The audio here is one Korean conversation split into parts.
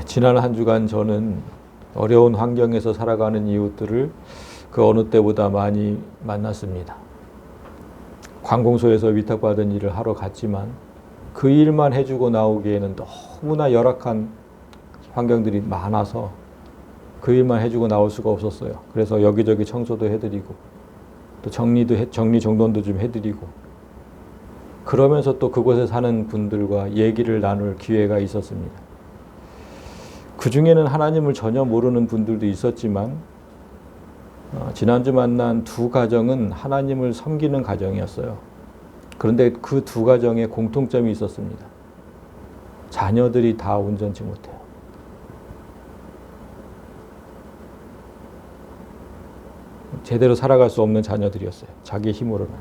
지난 한 주간 저는 어려운 환경에서 살아가는 이웃들을 그 어느 때보다 많이 만났습니다. 관공서에서 위탁받은 일을 하러 갔지만 그 일만 해주고 나오기에는 너무나 열악한 환경들이 많아서 그 일만 해주고 나올 수가 없었어요. 그래서 여기저기 청소도 해드리고 또 정리 정돈도 좀 해드리고 그러면서 또 그곳에 사는 분들과 얘기를 나눌 기회가 있었습니다. 그 중에는 하나님을 전혀 모르는 분들도 있었지만 지난주 만난 두 가정은 하나님을 섬기는 가정이었어요. 그런데 그 두 가정에 공통점이 있었습니다. 자녀들이 다 온전치 못해요. 제대로 살아갈 수 없는 자녀들이었어요. 자기 힘으로는.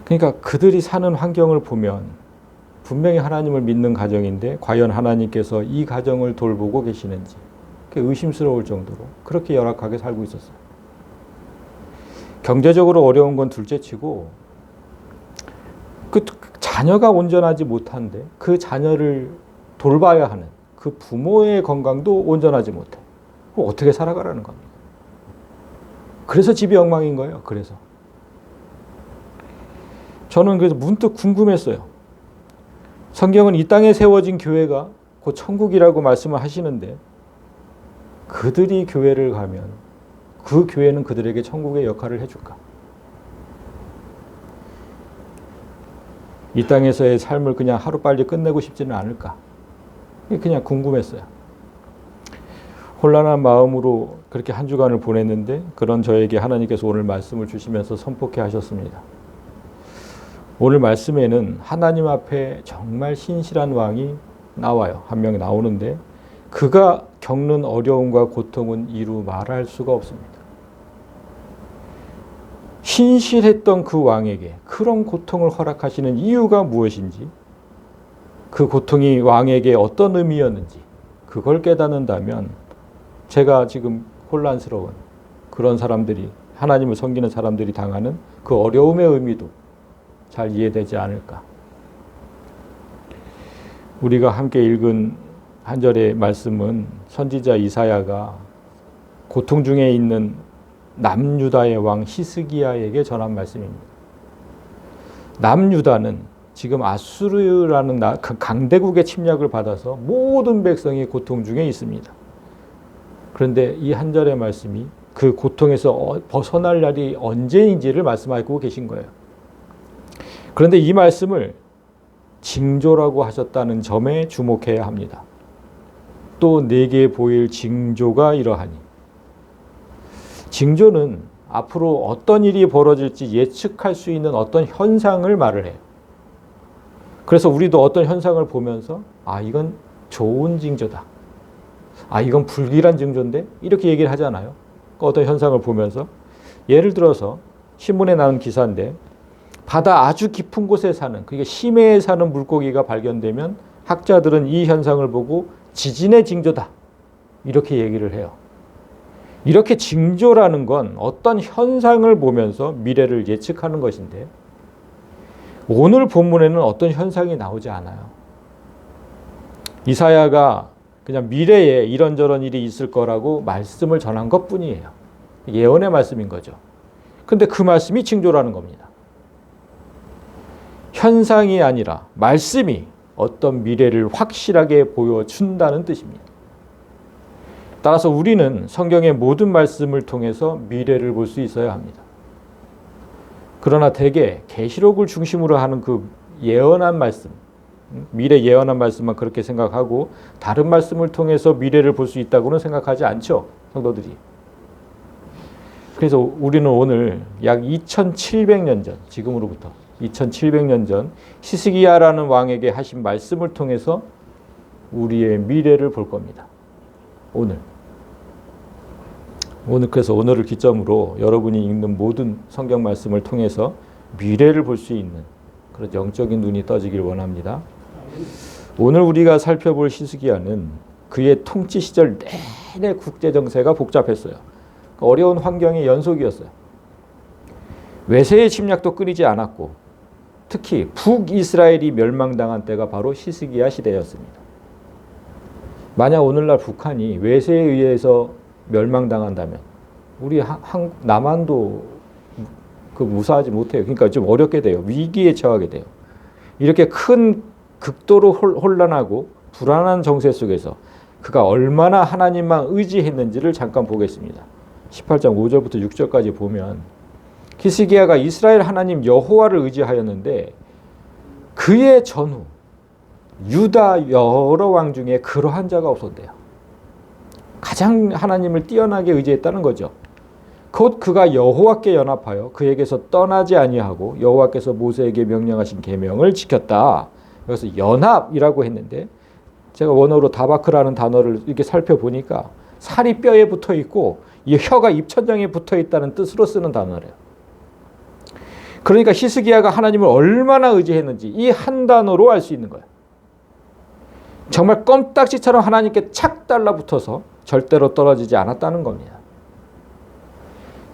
그러니까 그들이 사는 환경을 보면 분명히 하나님을 믿는 가정인데 과연 하나님께서 이 가정을 돌보고 계시는지 의심스러울 정도로 그렇게 열악하게 살고 있었어요. 경제적으로 어려운 건 둘째치고 그 자녀가 온전하지 못한데 그 자녀를 돌봐야 하는 그 부모의 건강도 온전하지 못해. 그럼 어떻게 살아가라는 겁니까? 그래서 집이 엉망인 거예요. 그래서 저는 그래서 문득 궁금했어요. 성경은 이 땅에 세워진 교회가 곧 천국이라고 말씀을 하시는데 그들이 교회를 가면 그 교회는 그들에게 천국의 역할을 해줄까? 이 땅에서의 삶을 그냥 하루빨리 끝내고 싶지는 않을까? 그냥 궁금했어요. 혼란한 마음으로 그렇게 한 주간을 보냈는데 그런 저에게 하나님께서 오늘 말씀을 주시면서 선포케 하셨습니다. 오늘 말씀에는 하나님 앞에 정말 신실한 왕이 나와요. 한 명 나오는데 그가 겪는 어려움과 고통은 이루 말할 수가 없습니다. 신실했던 그 왕에게 그런 고통을 허락하시는 이유가 무엇인지, 그 고통이 왕에게 어떤 의미였는지 그걸 깨닫는다면 제가 지금 혼란스러운 그런 사람들이, 하나님을 섬기는 사람들이 당하는 그 어려움의 의미도 잘 이해되지 않을까. 우리가 함께 읽은 한 절의 말씀은 선지자 이사야가 고통 중에 있는 남유다의 왕 히스기야에게 전한 말씀입니다. 남유다는 지금 아수르라는 강대국의 침략을 받아서 모든 백성이 고통 중에 있습니다. 그런데 이 한 절의 말씀이 그 고통에서 벗어날 날이 언제인지를 말씀하고 계신 거예요. 그런데 이 말씀을 징조라고 하셨다는 점에 주목해야 합니다. 또 내게 보일 징조가 이러하니. 징조는 앞으로 어떤 일이 벌어질지 예측할 수 있는 어떤 현상을 말을 해요. 그래서 우리도 어떤 현상을 보면서 이건 좋은 징조다. 이건 불길한 징조인데? 이렇게 얘기를 하잖아요. 어떤 현상을 보면서. 예를 들어서 신문에 나온 기사인데 바다 아주 깊은 곳에 사는, 그러니까 심해에 사는 물고기가 발견되면 학자들은 이 현상을 보고 지진의 징조다. 이렇게 얘기를 해요. 이렇게 징조라는 건 어떤 현상을 보면서 미래를 예측하는 것인데 오늘 본문에는 어떤 현상이 나오지 않아요. 이사야가 그냥 미래에 이런저런 일이 있을 거라고 말씀을 전한 것뿐이에요. 예언의 말씀인 거죠. 근데 그 말씀이 징조라는 겁니다. 현상이 아니라 말씀이 어떤 미래를 확실하게 보여준다는 뜻입니다. 따라서 우리는 성경의 모든 말씀을 통해서 미래를 볼 수 있어야 합니다. 그러나 대개 계시록을 중심으로 하는 그 예언한 말씀, 미래 예언한 말씀만 그렇게 생각하고 다른 말씀을 통해서 미래를 볼 수 있다고는 생각하지 않죠, 성도들이. 그래서 우리는 오늘 약 2700년 전, 지금으로부터 2700년 전 히스기야라는 왕에게 하신 말씀을 통해서 우리의 미래를 볼 겁니다. 그래서 오늘을 기점으로 여러분이 읽는 모든 성경 말씀을 통해서 미래를 볼 수 있는 그런 영적인 눈이 떠지길 원합니다. 오늘 우리가 살펴볼 히스기야는 그의 통치 시절 내내 국제 정세가 복잡했어요. 어려운 환경의 연속이었어요. 외세의 침략도 끊이지 않았고 특히 북이스라엘이 멸망당한 때가 바로 히스기야 시대였습니다. 만약 오늘날 북한이 외세에 의해서 멸망당한다면 우리 남한도 무사하지 못해요. 그러니까 좀 어렵게 돼요. 위기에 처하게 돼요. 이렇게 큰 극도로 혼란하고 불안한 정세 속에서 그가 얼마나 하나님만 의지했는지를 잠깐 보겠습니다. 18장 5절부터 6절까지 보면 히스기야가 이스라엘 하나님 여호와를 의지하였는데 그의 전후 유다 여러 왕 중에 그러한 자가 없었대요. 가장 하나님을 뛰어나게 의지했다는 거죠. 곧 그가 여호와께 연합하여 그에게서 떠나지 아니하고 여호와께서 모세에게 명령하신 계명을 지켰다. 그래서 연합이라고 했는데 제가 원어로 다바크라는 단어를 이렇게 살펴보니까 살이 뼈에 붙어 있고 이 혀가 입천장에 붙어 있다는 뜻으로 쓰는 단어래요. 그러니까 히스기야가 하나님을 얼마나 의지했는지 이 한 단어로 알 수 있는 거예요. 정말 껌딱지처럼 하나님께 착 달라붙어서 절대로 떨어지지 않았다는 겁니다.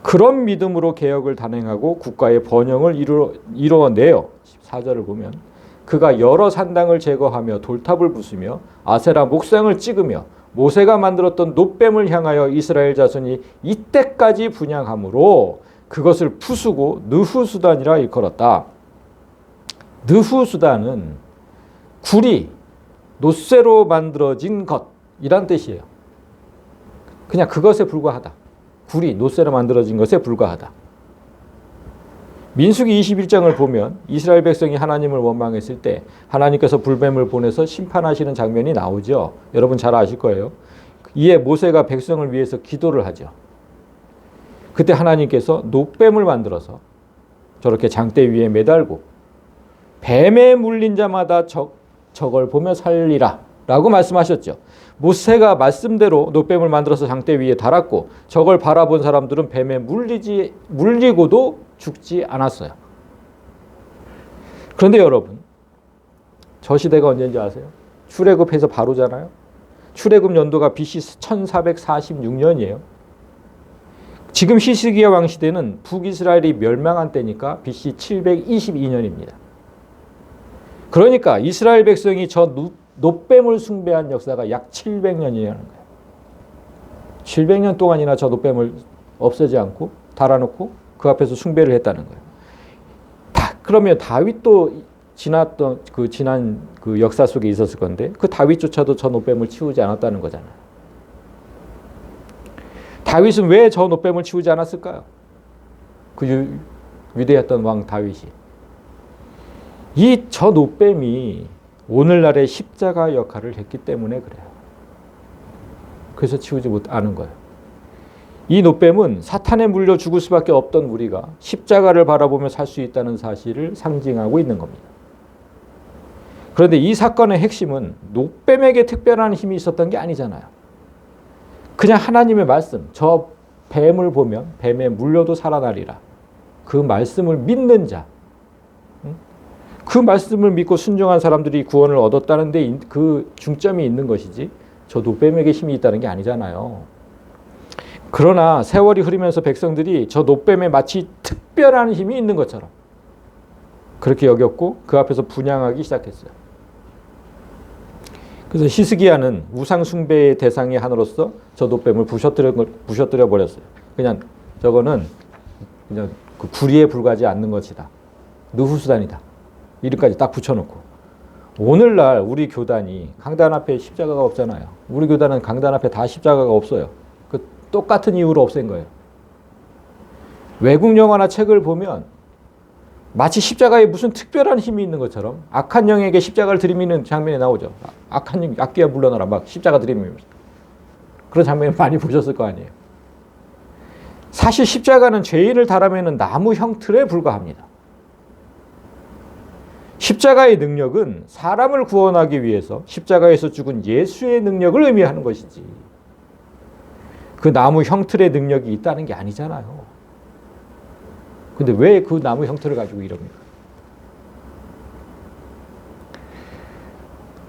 그런 믿음으로 개혁을 단행하고 국가의 번영을 이루어내요. 4절을 보면 그가 여러 산당을 제거하며 돌탑을 부수며 아세라 목상을 찍으며 모세가 만들었던 놋뱀을 향하여 이스라엘 자손이 이때까지 분향함으로 그것을 부수고 느후수단이라 일컬었다. 느후수단은 구리, 놋쇠로 만들어진 것이란 뜻이에요. 그냥 그것에 불과하다. 구리, 놋쇠로 만들어진 것에 불과하다. 민수기 21장을 보면 이스라엘 백성이 하나님을 원망했을 때 하나님께서 불뱀을 보내서 심판하시는 장면이 나오죠. 여러분 잘 아실 거예요. 이에 모세가 백성을 위해서 기도를 하죠. 그때 하나님께서 놋뱀을 만들어서 저렇게 장대 위에 매달고 뱀에 물린 자마다 저걸 보며 살리라 라고 말씀하셨죠. 모세가 말씀대로 놋뱀을 만들어서 장대 위에 달았고 저걸 바라본 사람들은 뱀에 물리고도 죽지 않았어요. 그런데 여러분, 저 시대가 언제인지 아세요? 출애굽해서 바로잖아요. 출애굽 연도가 BC 1446년이에요. 지금 히스기야 왕 시대는 북이스라엘이 멸망한 때니까 BC 722년입니다. 그러니까 이스라엘 백성이 저 놋뱀을 숭배한 역사가 약 700년이라는 거예요. 700년 동안이나 저 놋뱀을 없애지 않고 달아놓고 그 앞에서 숭배를 했다는 거예요. 그러면 다윗도 지난 그 역사 속에 있었을 건데 그 다윗조차도 저 놋뱀을 치우지 않았다는 거잖아요. 다윗은 왜 저 놋뱀을 치우지 않았을까요? 그 위대했던 왕 다윗이. 저 놋뱀이 오늘날의 십자가 역할을 했기 때문에 그래요. 그래서 치우지 않은 거예요. 이 놋뱀은 사탄에 물려 죽을 수밖에 없던 우리가 십자가를 바라보며 살 수 있다는 사실을 상징하고 있는 겁니다. 그런데 이 사건의 핵심은 놋뱀에게 특별한 힘이 있었던 게 아니잖아요. 그냥 하나님의 말씀, 저 뱀을 보면 뱀에 물려도 살아나리라. 그 말씀을 믿는 자, 그 말씀을 믿고 순종한 사람들이 구원을 얻었다는 데 그 중점이 있는 것이지 저 놋뱀에게 힘이 있다는 게 아니잖아요. 그러나 세월이 흐르면서 백성들이 저 놋뱀에 마치 특별한 힘이 있는 것처럼 그렇게 여겼고 그 앞에서 분향하기 시작했어요. 그래서 히스기야는 우상 숭배의 대상의 하나로서 저 놋뱀을 부셔뜨려 버렸어요. 그냥 저거는 그냥 그 구리에 불과하지 않는 것이다. 느후수단이다. 이름까지 딱 붙여놓고. 오늘날 우리 교단이 강단 앞에 십자가가 없잖아요. 우리 교단은 강단 앞에 다 십자가가 없어요. 그 똑같은 이유로 없앤 거예요. 외국 영화나 책을 보면 마치 십자가에 무슨 특별한 힘이 있는 것처럼 악한 영에게 십자가를 들이미는 장면이 나오죠. 악한 영, 악귀야 물러나라 막 십자가 들이미면서. 그런 장면 많이 보셨을 거 아니에요. 사실 십자가는 죄인을 달아매는 나무 형틀에 불과합니다. 십자가의 능력은 사람을 구원하기 위해서 십자가에서 죽은 예수의 능력을 의미하는 것이지 그 나무 형틀의 능력이 있다는 게 아니잖아요. 근데 왜 그 나무 형틀을 가지고 이럽니까?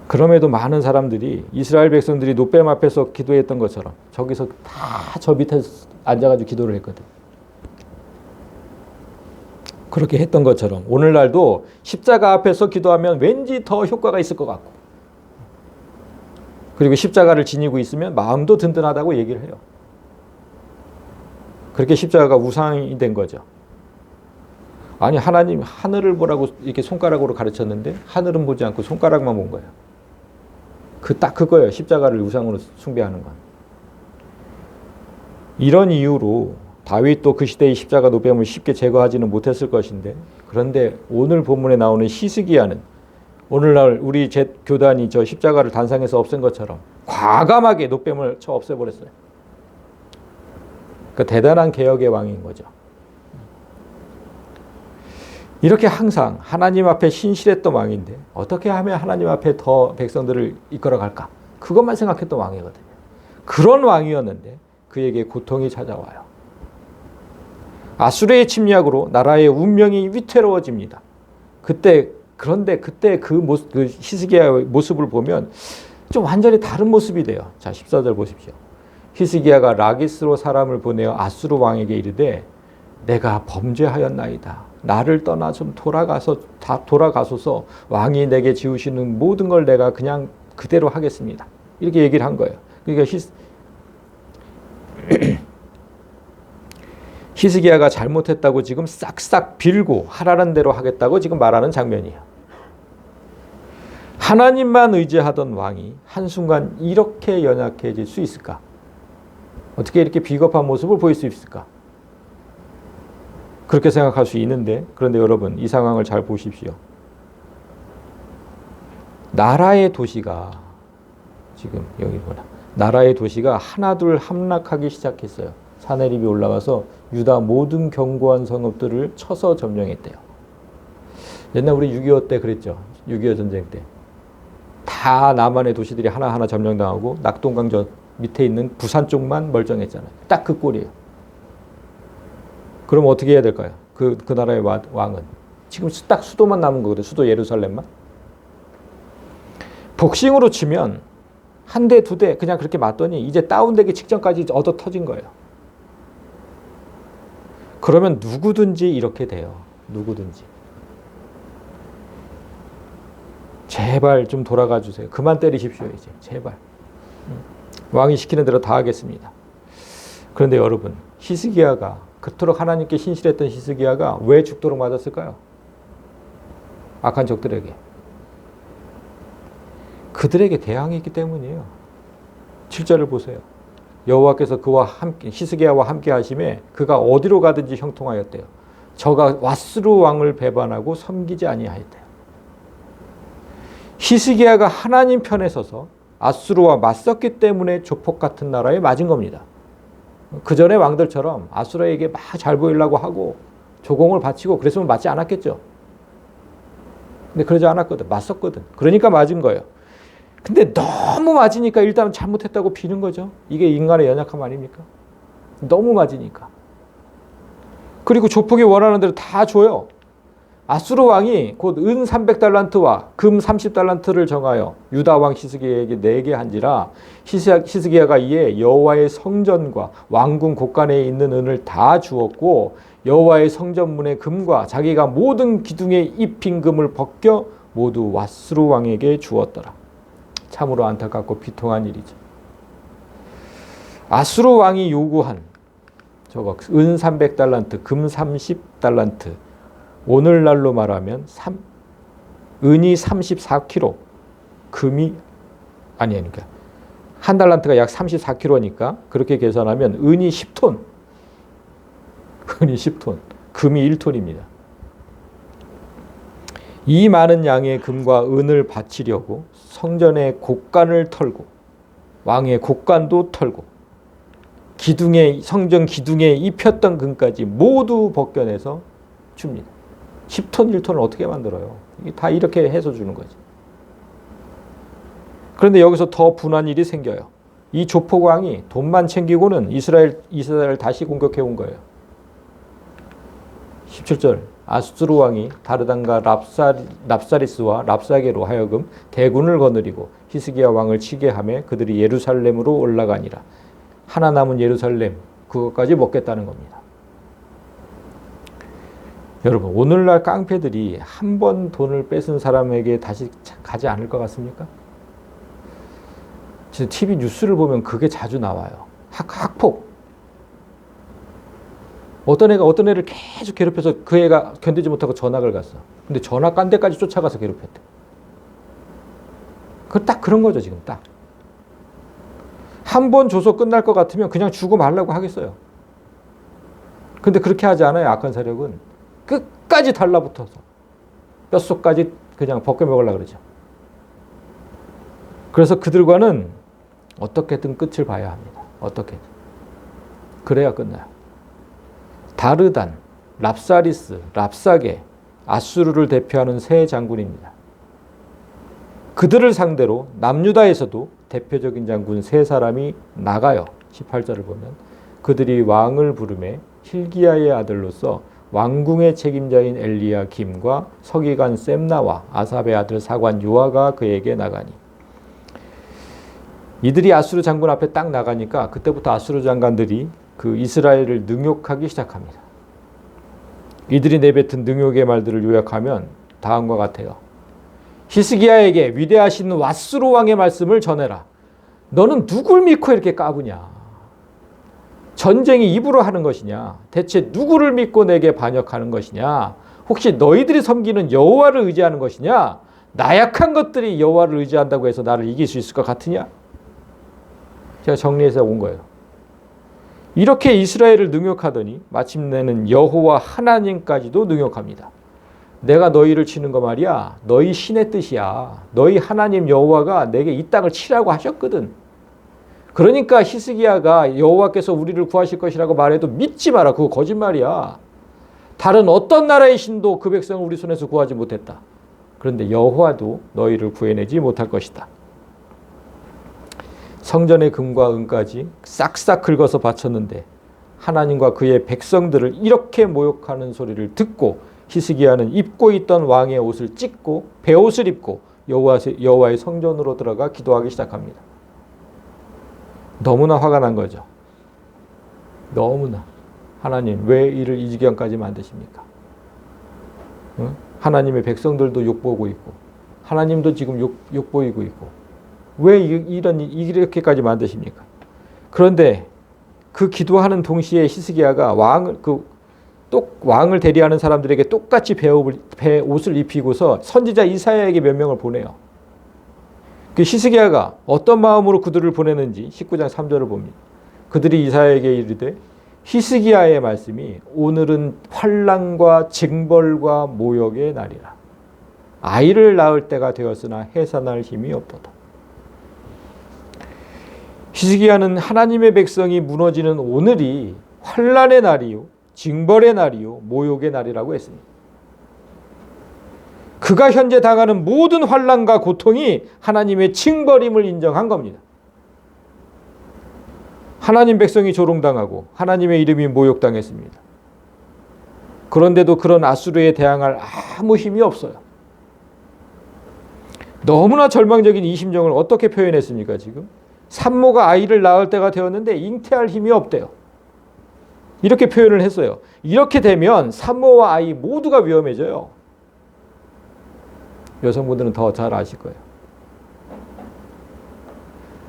그럼에도 많은 사람들이 이스라엘 백성들이 놋뱀 앞에서 기도했던 것처럼 저기서 다 저 밑에 앉아가지고 기도를 했거든. 그렇게 했던 것처럼 오늘날도 십자가 앞에서 기도하면 왠지 더 효과가 있을 것 같고, 그리고 십자가를 지니고 있으면 마음도 든든하다고 얘기를 해요. 그렇게 십자가가 우상이 된 거죠. 아니, 하나님 하늘을 보라고 이렇게 손가락으로 가르쳤는데 하늘은 보지 않고 손가락만 본 거예요. 딱 그거예요. 십자가를 우상으로 숭배하는 건. 이런 이유로 다윗도 그 시대의 십자가 노뱀을 쉽게 제거하지는 못했을 것인데, 그런데 오늘 본문에 나오는 히스기야는 오늘날 우리 교단이 저 십자가를 단상에서 없앤 것처럼 과감하게 노뱀을 쳐 없애버렸어요. 그 대단한 개혁의 왕인 거죠. 이렇게 항상 하나님 앞에 신실했던 왕인데 어떻게 하면 하나님 앞에 더 백성들을 이끌어갈까? 그것만 생각했던 왕이거든요. 그런 왕이었는데 그에게 고통이 찾아와요. 아수르의 침략으로 나라의 운명이 위태로워집니다. 그런데 그때 그 히스기야의 모습을 보면 좀 완전히 다른 모습이 돼요. 자, 14절 보십시오. 히스기야가 라기스로 사람을 보내어 아수르 왕에게 이르되 내가 범죄하였나이다. 나를 떠나 좀 돌아가소서. 왕이 내게 지으시는 모든 걸 내가 그냥 그대로 하겠습니다. 이렇게 얘기를 한 거예요. 그러니까 히스기야가 잘못했다고 지금 싹싹 빌고 하라는 대로 하겠다고 지금 말하는 장면이에요. 하나님만 의지하던 왕이 한순간 이렇게 연약해질 수 있을까? 어떻게 이렇게 비겁한 모습을 보일 수 있을까? 그렇게 생각할 수 있는데, 그런데 여러분 이 상황을 잘 보십시오. 나라의 도시가 지금 여기 보라. 나라의 도시가 하나둘 함락하기 시작했어요. 사내립이 올라와서 유다 모든 견고한 성읍들을 쳐서 점령했대요. 옛날 우리 6.25 때 그랬죠. 6.25 전쟁 때. 다 남한의 도시들이 하나하나 점령당하고 낙동강 저 밑에 있는 부산 쪽만 멀쩡했잖아요. 딱 그 꼴이에요. 그럼 어떻게 해야 될까요? 그 나라의 왕은. 지금 딱 수도만 남은 거거든요. 수도 예루살렘만. 복싱으로 치면 한 대, 두 대 그냥 그렇게 맞더니 이제 다운되기 직전까지 얻어 터진 거예요. 그러면 누구든지 이렇게 돼요. 누구든지. 제발 좀 돌아가 주세요. 그만 때리십시오. 이제 제발. 왕이 시키는 대로 다 하겠습니다. 그런데 여러분, 히스기야가 그토록 하나님께 신실했던 히스기야가 왜 죽도록 맞았을까요? 악한 적들에게. 그들에게 대항이 있기 때문이에요. 7절을 보세요. 여호와께서 그와 함께 히스기야와 함께 하심에 그가 어디로 가든지 형통하였대요. 저가 왓스루 왕을 배반하고 섬기지 아니하였대요. 히스기야가 하나님 편에 서서 아수르와 맞섰기 때문에 조폭 같은 나라에 맞은 겁니다. 그 전에 왕들처럼 아수르에게 막 잘 보이려고 하고 조공을 바치고 그랬으면 맞지 않았겠죠. 근데 그러지 않았거든. 맞섰거든. 그러니까 맞은 거예요. 근데 너무 맞으니까 일단 잘못했다고 비는 거죠. 이게 인간의 연약함 아닙니까? 너무 맞으니까. 그리고 조폭이 원하는 대로 다 줘요. 아수르 왕이 곧 은 300달란트와 금 30달란트를 정하여 유다 왕 히스기야에게 내게 한지라 히스기야가 이에 여호와의 성전과 왕궁 곳간에 있는 은을 다 주었고 여호와의 성전문의 금과 자기가 모든 기둥에 입힌 금을 벗겨 모두 왓스루 왕에게 주었더라. 참으로 안타깝고 비통한 일이죠. 아수르 왕이 요구한 저거 은 300달란트, 금 30달란트, 오늘날로 말하면 은이 34kg, 금이 그러니까 한 달란트가 약 34kg니까 그렇게 계산하면 은이 10톤, 은이 10톤, 금이 1톤입니다. 이 많은 양의 금과 은을 바치려고 성전의 곳간을 털고 왕의 곳간도 털고 성전 기둥에 입혔던 금까지 모두 벗겨내서 줍니다. 10톤, 1톤을 어떻게 만들어요? 이게 다 이렇게 해서 주는 거지. 그런데 여기서 더 분한 일이 생겨요. 이 조폭왕이 돈만 챙기고는 이스라엘 다시 공격해 온 거예요. 17절. 아수르 왕이 다르단과 랍사리스와 랍사게로 하여금 대군을 거느리고 히스기야 왕을 치게 하며 그들이 예루살렘으로 올라가니라. 하나 남은 예루살렘 그것까지 먹겠다는 겁니다. 여러분, 오늘날 깡패들이 한 번 돈을 뺏은 사람에게 다시 가지 않을 것 같습니까? 진짜 TV 뉴스를 보면 그게 자주 나와요. 학폭. 어떤 애가 어떤 애를 계속 괴롭혀서 그 애가 견디지 못하고 전학을 갔어. 근데 전학 간 데까지 쫓아가서 괴롭혔대. 그 딱 그런 거죠, 지금 딱. 한 번 줘서 끝날 것 같으면 그냥 주고 말라고 하겠어요. 근데 그렇게 하지 않아요, 악한 세력은. 끝까지 달라붙어서 뼛속까지 그냥 벗겨 먹으려고 그러죠. 그래서 그들과는 어떻게든 끝을 봐야 합니다. 어떻게든. 그래야 끝나요. 다르단, 랍사리스, 랍사게, 아수르를 대표하는 세 장군입니다. 그들을 상대로 남유다에서도 대표적인 장군 세 사람이 나가요. 18절을 보면 그들이 왕을 부르매 hil기야의 아들로서 왕궁의 책임자인 엘리야김과 서기관 셈나와 아삽의 아들 사관 요아가 그에게 나가니, 이들이 아수르 장군 앞에 딱 나가니까 그때부터 아수르 장관들이 그 이스라엘을 능욕하기 시작합니다. 이들이 내뱉은 능욕의 말들을 요약하면 다음과 같아요. 히스기야에게 위대하신 왓수르 왕의 말씀을 전해라. 너는 누굴 믿고 이렇게 까부냐? 전쟁이 입으로 하는 것이냐? 대체 누구를 믿고 내게 반역하는 것이냐? 혹시 너희들이 섬기는 여호와를 의지하는 것이냐? 나약한 것들이 여호와를 의지한다고 해서 나를 이길 수 있을 것 같으냐? 제가 정리해서 온 거예요. 이렇게 이스라엘을 능욕하더니 마침내는 여호와 하나님까지도 능욕합니다. 내가 너희를 치는 거 말이야. 너희 신의 뜻이야. 너희 하나님 여호와가 내게 이 땅을 치라고 하셨거든. 그러니까 히스기야가 여호와께서 우리를 구하실 것이라고 말해도 믿지 마라. 그거 거짓말이야. 다른 어떤 나라의 신도 그 백성을 우리 손에서 구하지 못했다. 그런데 여호와도 너희를 구해내지 못할 것이다. 성전의 금과 은까지 싹싹 긁어서 바쳤는데 하나님과 그의 백성들을 이렇게 모욕하는 소리를 듣고 히스기야는 입고 있던 왕의 옷을 찢고 베옷을 입고 여호와의 성전으로 들어가 기도하기 시작합니다. 너무나 화가 난 거죠. 너무나. 하나님, 왜 이를 이 지경까지 만드십니까? 응? 하나님의 백성들도 욕보고 있고 하나님도 지금 욕보이고 있고 왜 이렇게까지 만드십니까? 그런데 그 기도하는 동시에 히스기야가 왕을 대리하는 사람들에게 똑같이 베옷을 입히고서 선지자 이사야에게 명령을 보내요. 그 히스기야가 어떤 마음으로 그들을 보내는지 19장 3절을 봅니다. 그들이 이사야에게 이르되 히스기야의 말씀이 오늘은 환난과 징벌과 모욕의 날이라. 아이를 낳을 때가 되었으나 해산할 힘이 없도다. 히스기야는 하나님의 백성이 무너지는 오늘이 환난의 날이요, 징벌의 날이요, 모욕의 날이라고 했습니다. 그가 현재 당하는 모든 환난과 고통이 하나님의 징벌임을 인정한 겁니다. 하나님 백성이 조롱당하고 하나님의 이름이 모욕당했습니다. 그런데도 그런 아수르에 대항할 아무 힘이 없어요. 너무나 절망적인 이 심정을 어떻게 표현했습니까? 지금 산모가 아이를 낳을 때가 되었는데 잉태할 힘이 없대요. 이렇게 표현을 했어요. 이렇게 되면 산모와 아이 모두가 위험해져요. 여성분들은 더 잘 아실 거예요.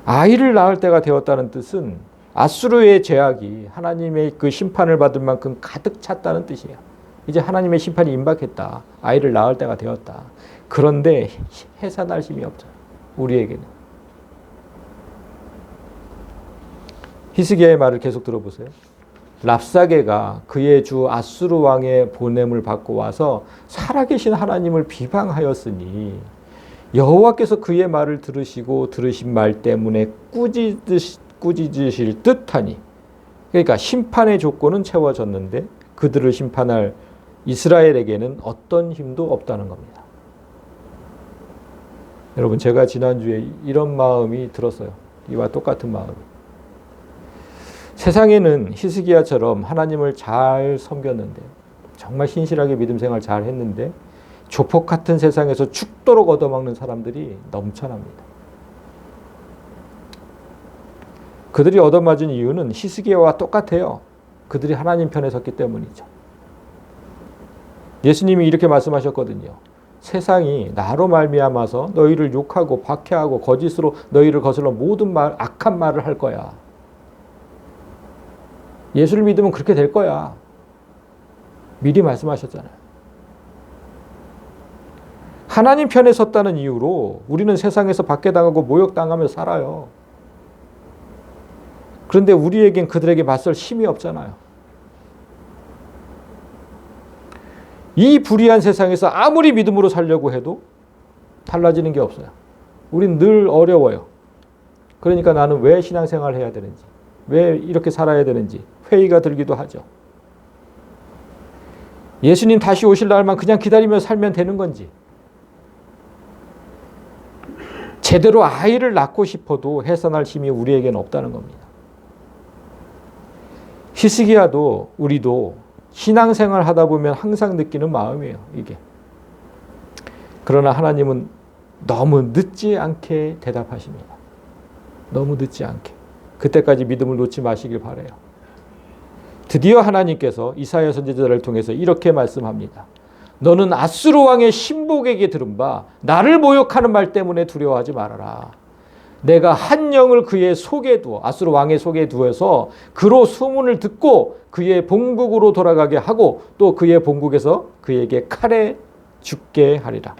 아이를 낳을 때가 되었다는 뜻은 아수르의 죄악이 하나님의 그 심판을 받을 만큼 가득 찼다는 뜻이에요. 이제 하나님의 심판이 임박했다. 아이를 낳을 때가 되었다. 그런데 해산할 힘이 없죠. 우리에게는. 히스기야의 말을 계속 들어보세요. 랍사게가 그의 주 아수르 왕의 보냄을 받고 와서 살아계신 하나님을 비방하였으니 여호와께서 그의 말을 들으시고 들으신 말 때문에 꾸짖으실 듯하니, 그러니까 심판의 조건은 채워졌는데 그들을 심판할 이스라엘에게는 어떤 힘도 없다는 겁니다. 여러분, 제가 지난주에 이런 마음이 들었어요. 이와 똑같은 마음이. 세상에는 히스기야처럼 하나님을 잘 섬겼는데 정말 신실하게 믿음 생활 잘 했는데 조폭 같은 세상에서 죽도록 얻어먹는 사람들이 넘쳐납니다. 그들이 얻어맞은 이유는 히스기야와 똑같아요. 그들이 하나님 편에 섰기 때문이죠. 예수님이 이렇게 말씀하셨거든요. 세상이 나로 말미암아서 너희를 욕하고 박해하고 거짓으로 너희를 거슬러 모든 말, 악한 말을 할 거야. 예수를 믿으면 그렇게 될 거야. 미리 말씀하셨잖아요. 하나님 편에 섰다는 이유로 우리는 세상에서 박해당하고 모욕당하며 살아요. 그런데 우리에겐 그들에게 맞설 힘이 없잖아요. 이 불의한 세상에서 아무리 믿음으로 살려고 해도 달라지는 게 없어요. 우린 늘 어려워요. 그러니까 나는 왜 신앙생활을 해야 되는지, 왜 이렇게 살아야 되는지 회의가 들기도 하죠. 예수님 다시 오실 날만 그냥 기다리며 살면 되는 건지, 제대로 아이를 낳고 싶어도 해산할 힘이 우리에게는 없다는 겁니다. 히스기야도 우리도 신앙생활 하다 보면 항상 느끼는 마음이에요. 이게. 그러나 하나님은 너무 늦지 않게 대답하십니다. 너무 늦지 않게. 그때까지 믿음을 놓지 마시길 바라요. 드디어 하나님께서 이사야 선지자를 통해서 이렇게 말씀합니다. 너는 아수르 왕의 신복에게 들은 바 나를 모욕하는 말 때문에 두려워하지 말아라. 내가 한 영을 그의 속에 두어, 아수르 왕의 속에 두어서 그로 소문을 듣고 그의 본국으로 돌아가게 하고 또 그의 본국에서 그에게 칼에 죽게 하리라.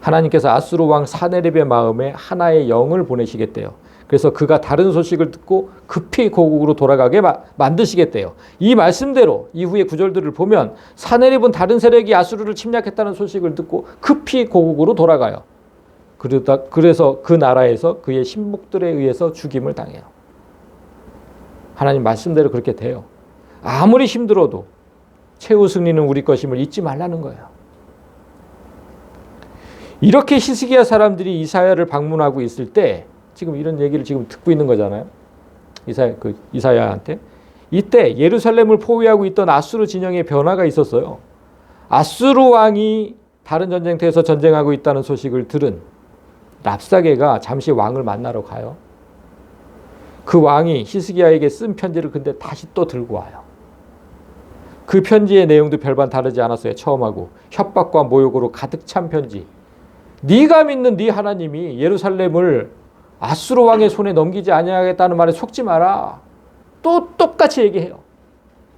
하나님께서 아수르 왕 사네립의 마음에 하나의 영을 보내시겠대요. 그래서 그가 다른 소식을 듣고 급히 고국으로 돌아가게 만드시겠대요. 이 말씀대로 이후의 구절들을 보면 사네립은 다른 세력이 아수르를 침략했다는 소식을 듣고 급히 고국으로 돌아가요. 그래서 그 나라에서 그의 신복들에 의해서 죽임을 당해요. 하나님 말씀대로 그렇게 돼요. 아무리 힘들어도 최후 승리는 우리 것임을 잊지 말라는 거예요. 이렇게 히스기야 사람들이 이사야를 방문하고 있을 때 지금 이런 얘기를 지금 듣고 있는 거잖아요. 이사야한테. 이때 예루살렘을 포위하고 있던 아수르 진영의 변화가 있었어요. 아수르 왕이 다른 전쟁터에서 전쟁하고 있다는 소식을 들은 랍사게가 잠시 왕을 만나러 가요. 그 왕이 히스기야에게 쓴 편지를 근데 다시 또 들고 와요. 그 편지의 내용도 별반 다르지 않았어요. 처음하고 협박과 모욕으로 가득 찬 편지. 네가 믿는 네 하나님이 예루살렘을 아수르 왕의 손에 넘기지 아니하겠다는 말에 속지 마라. 또 똑같이 얘기해요.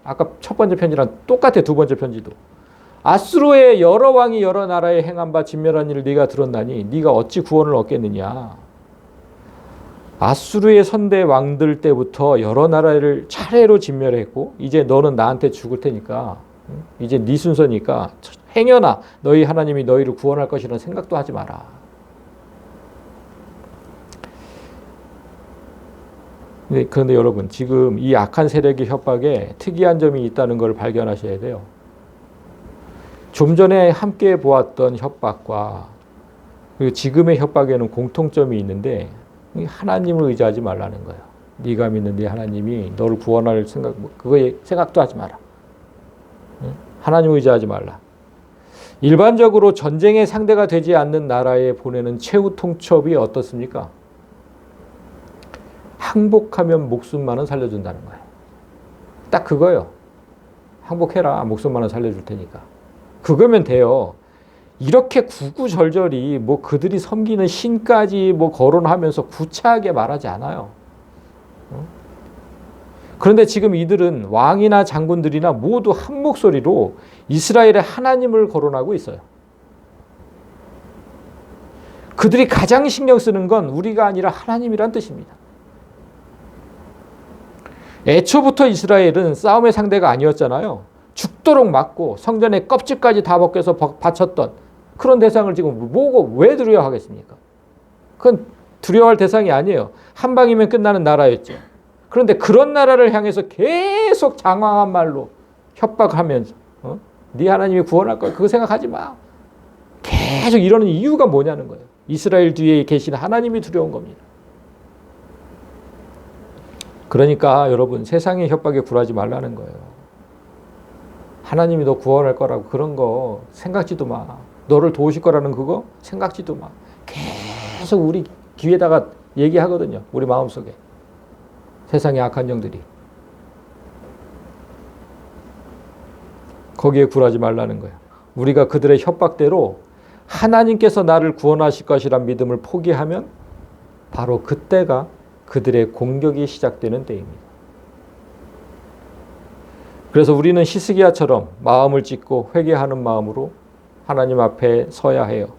아까 첫 번째 편지랑 똑같아. 두 번째 편지도. 아수르의 여러 왕이 여러 나라에 행한 바 진멸한 일을 네가 들었나니 네가 어찌 구원을 얻겠느냐. 아수르의 선대 왕들 때부터 여러 나라를 차례로 진멸했고 이제 너는 나한테 죽을 테니까 이제 네 순서니까 행여나 너희 하나님이 너희를 구원할 것이라는 생각도 하지 마라. 그런데 여러분 지금 이 악한 세력의 협박에 특이한 점이 있다는 걸 발견하셔야 돼요. 좀 전에 함께 보았던 협박과 그리고 지금의 협박에는 공통점이 있는데 하나님을 의지하지 말라는 거예요. 네가 믿는 네 하나님이 너를 구원할 생각, 그거에 생각도 하지 마라. 하나님을 의지하지 말라. 일반적으로 전쟁의 상대가 되지 않는 나라에 보내는 최후 통첩이 어떻습니까? 항복하면 목숨만은 살려준다는 거예요. 딱 그거예요. 항복해라. 목숨만은 살려줄 테니까. 그거면 돼요. 이렇게 구구절절히 뭐 그들이 섬기는 신까지 뭐 거론하면서 구차하게 말하지 않아요. 그런데 지금 이들은 왕이나 장군들이나 모두 한 목소리로 이스라엘의 하나님을 거론하고 있어요. 그들이 가장 신경 쓰는 건 우리가 아니라 하나님이란 뜻입니다. 애초부터 이스라엘은 싸움의 상대가 아니었잖아요. 죽도록 맞고 성전의 껍질까지 다 벗겨서 바쳤던 그런 대상을 지금 왜 두려워하겠습니까? 그건 두려워할 대상이 아니에요. 한 방이면 끝나는 나라였죠. 그런데 그런 나라를 향해서 계속 장황한 말로 협박하면서 네 하나님이 구원할 거야. 그거 생각하지 마. 계속 이러는 이유가 뭐냐는 거예요. 이스라엘 뒤에 계신 하나님이 두려운 겁니다. 그러니까 여러분 세상의 협박에 굴하지 말라는 거예요. 하나님이 너 구원할 거라고 그런 거 생각지도 마. 너를 도우실 거라는 그거 생각지도 마. 계속 우리 귀에다가 얘기하거든요. 우리 마음속에. 세상의 악한 영들이. 거기에 굴하지 말라는 거예요. 우리가 그들의 협박대로 하나님께서 나를 구원하실 것이란 믿음을 포기하면 바로 그때가 그들의 공격이 시작되는 때입니다. 그래서 우리는 히스기야처럼 마음을 찢고 회개하는 마음으로 하나님 앞에 서야 해요.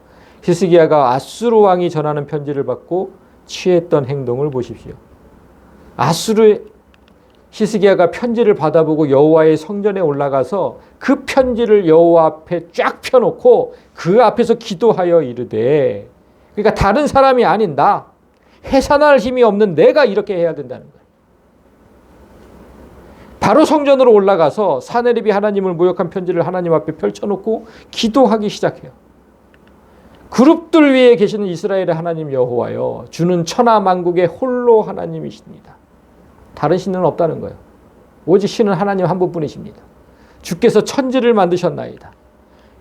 히스기야가 아수르 왕이 전하는 편지를 받고 취했던 행동을 보십시오. 히스기야가 편지를 받아보고 여호와의 성전에 올라가서 그 편지를 여호와 앞에 쫙 펴놓고 그 앞에서 기도하여 이르되, 그러니까 다른 사람이 아닌 나, 해산할 힘이 없는 내가 이렇게 해야 된다는 거예요. 바로 성전으로 올라가서 사네립이 하나님을 모욕한 편지를 하나님 앞에 펼쳐놓고 기도하기 시작해요. 그룹들 위에 계시는 이스라엘의 하나님 여호와여, 주는 천하 만국의 홀로 하나님이십니다. 다른 신은 없다는 거예요. 오직 신은 하나님 한 분뿐이십니다. 주께서 천지를 만드셨나이다.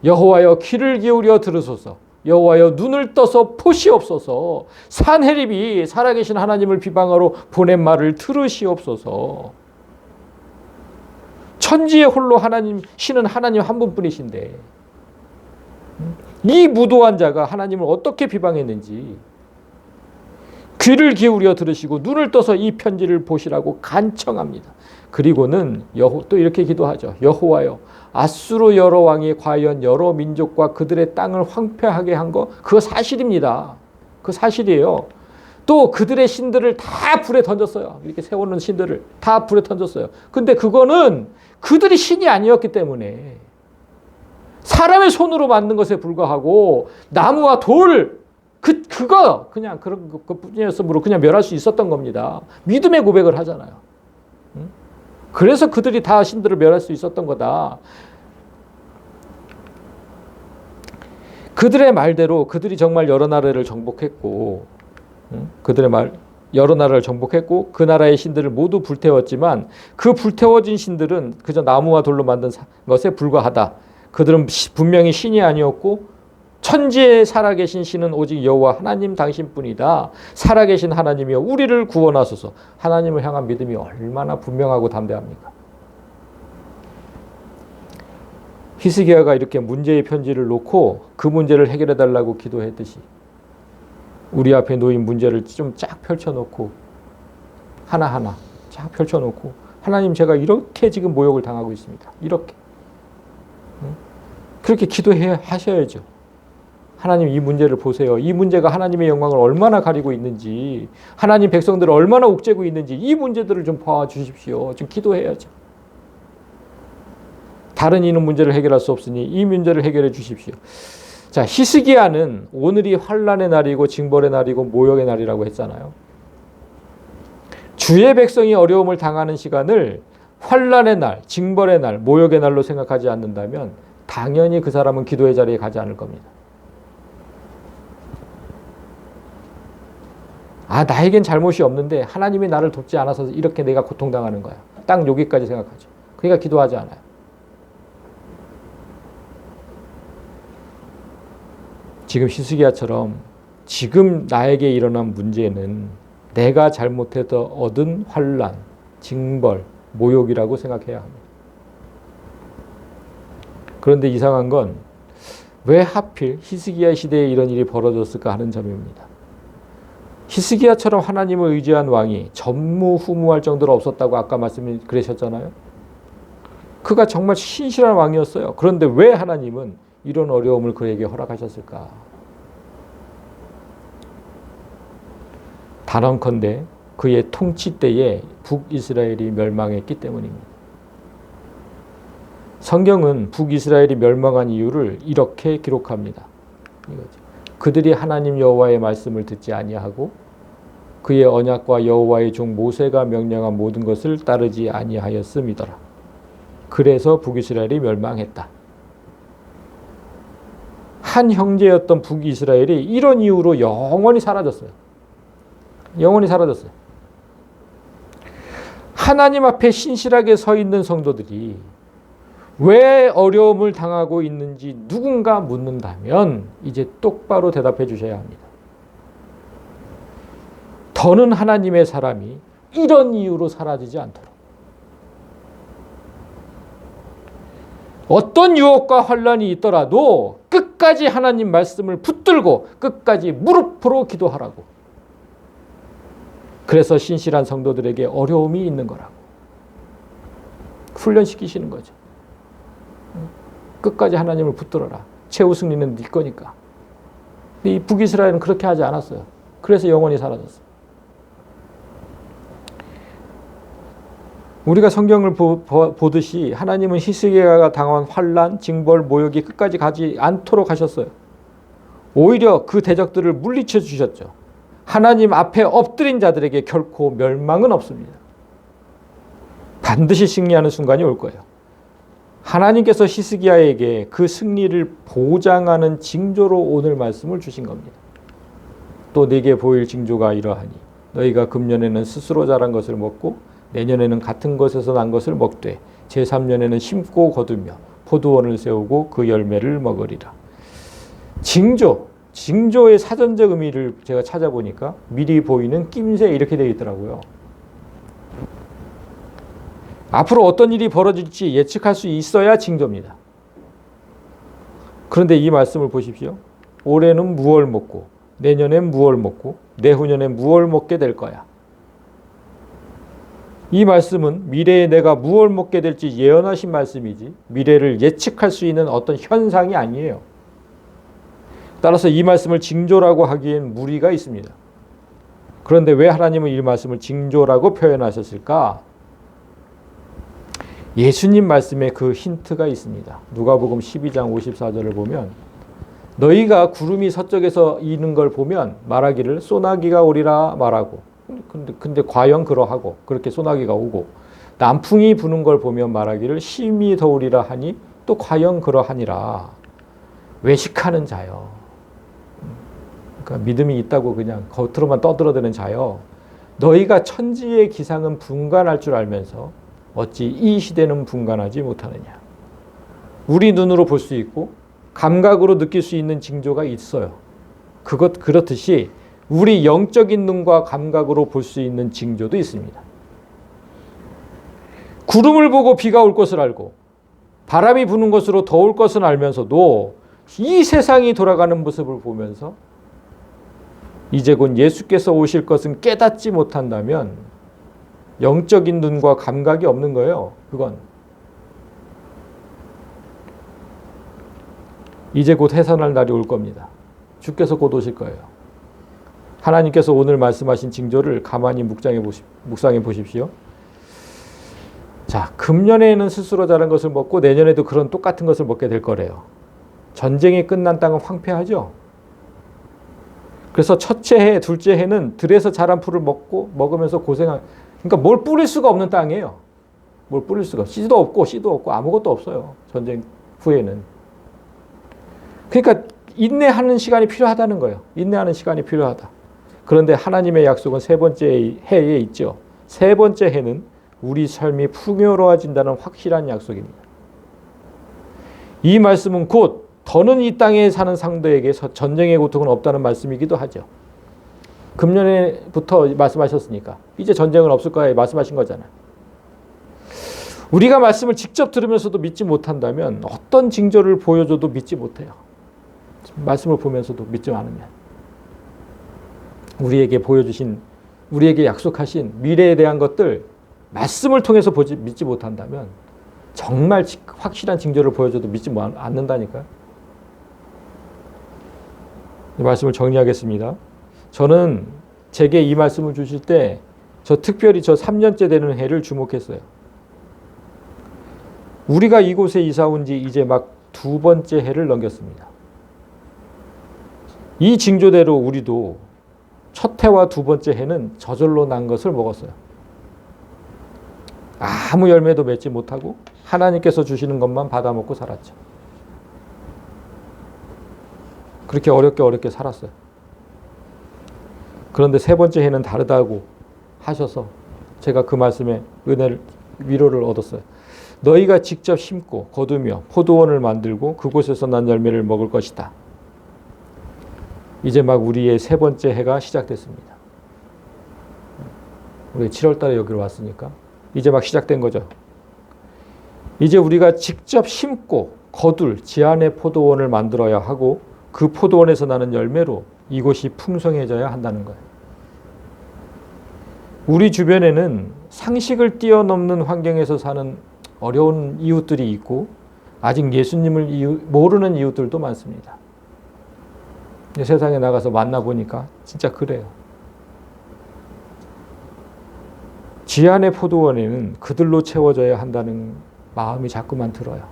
여호와여 귀를 기울여 들으소서. 여호와여 눈을 떠서 보시옵소서. 산헤립이 살아계신 하나님을 비방하러 보낸 말을 들으시옵소서. 천지의 홀로 하나님, 신은 하나님 한 분뿐이신데 이 무도한 자가 하나님을 어떻게 비방했는지 귀를 기울여 들으시고 눈을 떠서 이 편지를 보시라고 간청합니다. 그리고는 또 이렇게 기도하죠. 여호와여, 아수르 여러 왕이 과연 여러 민족과 그들의 땅을 황폐하게 한 거 그거 사실입니다. 그 사실이에요. 또 그들의 신들을 다 불에 던졌어요. 이렇게 세워놓은 신들을 다 불에 던졌어요. 근데 그거는 그들이 신이 아니었기 때문에 사람의 손으로 만든 것에 불과하고 나무와 돌 그거 그냥 그런 것뿐이었으므로 그냥 멸할 수 있었던 겁니다. 믿음의 고백을 하잖아요. 그래서 그들이 다 신들을 멸할 수 있었던 거다. 그들의 말대로 그들이 정말 여러 나라를 정복했고, 여러 나라를 정복했고 그 나라의 신들을 모두 불태웠지만 그 불태워진 신들은 그저 나무와 돌로 만든 것에 불과하다. 그들은 분명히 신이 아니었고 천지에 살아계신 신은 오직 여호와 하나님 당신뿐이다. 살아계신 하나님이여 우리를 구원하소서. 하나님을 향한 믿음이 얼마나 분명하고 담대합니까? 히스기야가 이렇게 문제의 편지를 놓고 그 문제를 해결해 달라고 기도했듯이 우리 앞에 놓인 문제를 좀 쫙 펼쳐놓고 하나하나 쫙 펼쳐놓고 하나님 제가 이렇게 지금 모욕을 당하고 있습니다. 이렇게 그렇게 하셔야죠. 하나님 이 문제를 보세요. 이 문제가 하나님의 영광을 얼마나 가리고 있는지, 하나님 백성들을 얼마나 옥죄고 있는지 이 문제들을 좀 봐주십시오. 좀 기도해야죠. 다른 이는 문제를 해결할 수 없으니 이 문제를 해결해 주십시오. 자, 히스기야는 오늘이 환난의 날이고 징벌의 날이고 모욕의 날이라고 했잖아요. 주의 백성이 어려움을 당하는 시간을 환난의 날, 징벌의 날, 모욕의 날로 생각하지 않는다면 당연히 그 사람은 기도의 자리에 가지 않을 겁니다. 나에겐 잘못이 없는데 하나님이 나를 돕지 않아서 이렇게 내가 고통당하는 거야. 딱 여기까지 생각하죠. 그러니까 기도하지 않아요. 지금 히스기야처럼 지금 나에게 일어난 문제는 내가 잘못해서 얻은 환난, 징벌, 모욕이라고 생각해야 합니다. 그런데 이상한 건 왜 하필 히스기야 시대에 이런 일이 벌어졌을까 하는 점입니다. 히스기야처럼 하나님을 의지한 왕이 전무후무할 정도로 없었다고 아까 그러셨잖아요. 그가 정말 신실한 왕이었어요. 그런데 왜 하나님은 이런 어려움을 그에게 허락하셨을까? 단언컨대 그의 통치 때에 북이스라엘이 멸망했기 때문입니다. 성경은 북이스라엘이 멸망한 이유를 이렇게 기록합니다. 이거죠. 그들이 하나님 여호와의 말씀을 듣지 아니하고 그의 언약과 여호와의 종 모세가 명령한 모든 것을 따르지 아니하였음이더라. 그래서 북이스라엘이 멸망했다. 한 형제였던 북이스라엘이 이런 이유로 영원히 사라졌어요. 영원히 사라졌어요. 하나님 앞에 신실하게 서 있는 성도들이 왜 어려움을 당하고 있는지 누군가 묻는다면 이제 똑바로 대답해 주셔야 합니다. 더는 하나님의 사람이 이런 이유로 사라지지 않도록. 어떤 유혹과 환란이 있더라도 끝까지 하나님 말씀을 붙들고 끝까지 무릎으로 기도하라고. 그래서 신실한 성도들에게 어려움이 있는 거라고. 훈련시키시는 거죠. 끝까지 하나님을 붙들어라. 최후 승리는 네 거니까. 이 북이스라엘은 그렇게 하지 않았어요. 그래서 영원히 사라졌어요. 우리가 성경을 보듯이 하나님은 히스기야가 당한 환란, 징벌, 모욕이 끝까지 가지 않도록 하셨어요. 오히려 그 대적들을 물리쳐 주셨죠. 하나님 앞에 엎드린 자들에게 결코 멸망은 없습니다. 반드시 승리하는 순간이 올 거예요. 하나님께서 히스기야에게 그 승리를 보장하는 징조로 오늘 말씀을 주신 겁니다. 또 네게 보일 징조가 이러하니 너희가 금년에는 스스로 자란 것을 먹고 내년에는 같은 것에서 난 것을 먹되 제3년에는 심고 거두며 포도원을 세우고 그 열매를 먹으리라. 징조의 사전적 의미를 제가 찾아보니까 미리 보이는 낌새 이렇게 되어 있더라고요. 앞으로 어떤 일이 벌어질지 예측할 수 있어야 징조입니다. 그런데 이 말씀을 보십시오. 올해는 무엇을 먹고 내년엔 무엇을 먹고 내후년엔 무엇을 먹게 될 거야. 이 말씀은 미래에 내가 무엇을 먹게 될지 예언하신 말씀이지 미래를 예측할 수 있는 어떤 현상이 아니에요. 따라서 이 말씀을 징조라고 하기엔 무리가 있습니다. 그런데 왜 하나님은 이 말씀을 징조라고 표현하셨을까? 예수님 말씀에 그 힌트가 있습니다. 누가복음 12장 54절을 보면 너희가 구름이 서쪽에서 이는 걸 보면 말하기를 소나기가 오리라 말하고 근데 과연 그러하고 그렇게 소나기가 오고 남풍이 부는 걸 보면 말하기를 심히 더우리라 하니 또 과연 그러하니라. 외식하는 자요. 그러니까 믿음이 있다고 그냥 겉으로만 떠들어대는 자요. 너희가 천지의 기상은 분간할 줄 알면서 어찌 이 시대는 분간하지 못하느냐. 우리 눈으로 볼 수 있고 감각으로 느낄 수 있는 징조가 있어요. 그렇듯이 우리 영적인 눈과 감각으로 볼 수 있는 징조도 있습니다. 구름을 보고 비가 올 것을 알고 바람이 부는 것으로 더울 것을 알면서도 이 세상이 돌아가는 모습을 보면서 이제 곧 예수께서 오실 것은 깨닫지 못한다면 영적인 눈과 감각이 없는 거예요. 그건 이제 곧 해산할 날이 올 겁니다. 주께서 곧 오실 거예요. 하나님께서 오늘 말씀하신 징조를 가만히 묵상해 보십시오. 자, 금년에는 스스로 자란 것을 먹고 내년에도 그런 똑같은 것을 먹게 될 거래요. 전쟁이 끝난 땅은 황폐하죠. 그래서 첫째 해, 둘째 해는 들에서 자란 풀을 먹으면서 그러니까 뭘 뿌릴 수가 없는 땅이에요. 뭘 뿌릴 수가 씨도 없고 아무것도 없어요. 전쟁 후에는. 그러니까 인내하는 시간이 필요하다는 거예요. 인내하는 시간이 필요하다. 그런데 하나님의 약속은 세 번째 해에 있죠. 세 번째 해는 우리 삶이 풍요로워진다는 확실한 약속입니다. 이 말씀은 곧 더는 이 땅에 사는 상대에게 전쟁의 고통은 없다는 말씀이기도 하죠. 금년에부터 말씀하셨으니까 이제 전쟁은 없을 거야 말씀하신 거잖아요. 우리가 말씀을 직접 들으면서도 믿지 못한다면 어떤 징조를 보여줘도 믿지 못해요. 말씀을 보면서도 믿지 않으면. 우리에게 약속하신 미래에 대한 것들 말씀을 통해서 믿지 못한다면 정말 확실한 징조를 보여줘도 믿지 않는다니까요. 이 말씀을 정리하겠습니다. 저는 제게 이 말씀을 주실 때 특별히 3년째 되는 해를 주목했어요. 우리가 이곳에 이사 온 지 이제 막 2번째 해를 넘겼습니다. 이 징조대로 우리도 첫 해와 2번째 해는 저절로 난 것을 먹었어요. 아무 열매도 맺지 못하고 하나님께서 주시는 것만 받아먹고 살았죠. 그렇게 어렵게 살았어요. 그런데 3번째 해는 다르다고 하셔서 제가 그 말씀에 위로를 얻었어요. 너희가 직접 심고 거두며 포도원을 만들고 그곳에서 난 열매를 먹을 것이다. 이제 막 우리의 3번째 해가 시작됐습니다. 우리 7월 달에 여기로 왔으니까 이제 막 시작된 거죠. 이제 우리가 직접 심고 거둘 지안의 포도원을 만들어야 하고 그 포도원에서 나는 열매로 이곳이 풍성해져야 한다는 거예요. 우리 주변에는 상식을 뛰어넘는 환경에서 사는 어려운 이웃들이 있고 아직 예수님을 모르는 이웃들도 많습니다. 세상에 나가서 만나보니까 진짜 그래요. 지안의 포도원에는 그들로 채워져야 한다는 마음이 자꾸만 들어요.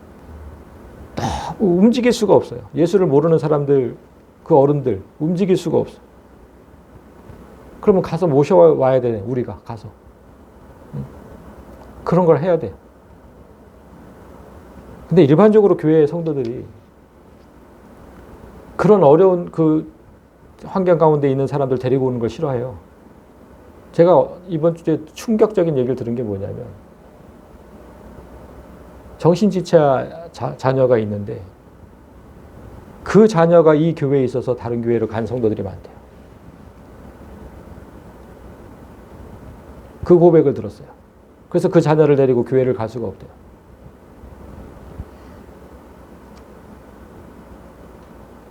너무 움직일 수가 없어요. 예수를 모르는 사람들, 그 어른들 움직일 수가 없어. 그러면 가서 모셔와야 돼. 우리가 가서. 그런 걸 해야 돼. 근데 일반적으로 교회 성도들이 그런 어려운 그 환경 가운데 있는 사람들 데리고 오는 걸 싫어해요. 제가 이번 주에 충격적인 얘기를 들은 게 뭐냐면 정신지체 자녀가 있는데 그 자녀가 이 교회에 있어서 다른 교회로 간 성도들이 많대요. 그 고백을 들었어요. 그래서 그 자녀를 데리고 교회를 갈 수가 없대요.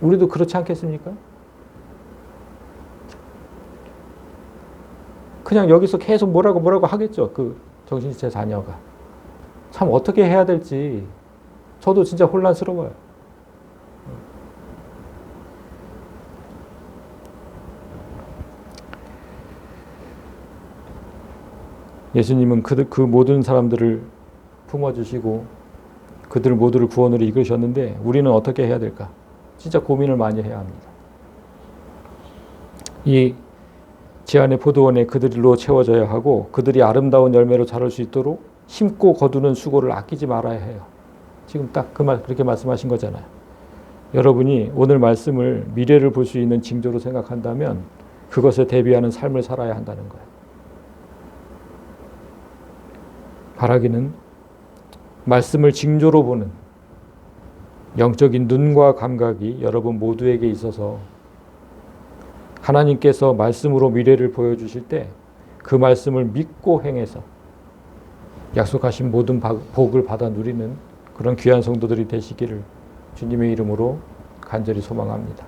우리도 그렇지 않겠습니까? 그냥 여기서 계속 뭐라고 하겠죠. 그 정신지체 자녀가. 참 어떻게 해야 될지 저도 진짜 혼란스러워요. 예수님은 그 모든 사람들을 품어주시고 그들 모두를 구원으로 이끄셨는데 우리는 어떻게 해야 될까? 진짜 고민을 많이 해야 합니다. 이 지안의 포도원에 그들로 채워져야 하고 그들이 아름다운 열매로 자랄 수 있도록 심고 거두는 수고를 아끼지 말아야 해요. 지금 딱 그렇게 말씀하신 거잖아요. 여러분이 오늘 말씀을 미래를 볼 수 있는 징조로 생각한다면 그것에 대비하는 삶을 살아야 한다는 거예요. 바라기는 말씀을 징조로 보는 영적인 눈과 감각이 여러분 모두에게 있어서 하나님께서 말씀으로 미래를 보여주실 때 그 말씀을 믿고 행해서 약속하신 모든 복을 받아 누리는 그런 귀한 성도들이 되시기를 주님의 이름으로 간절히 소망합니다.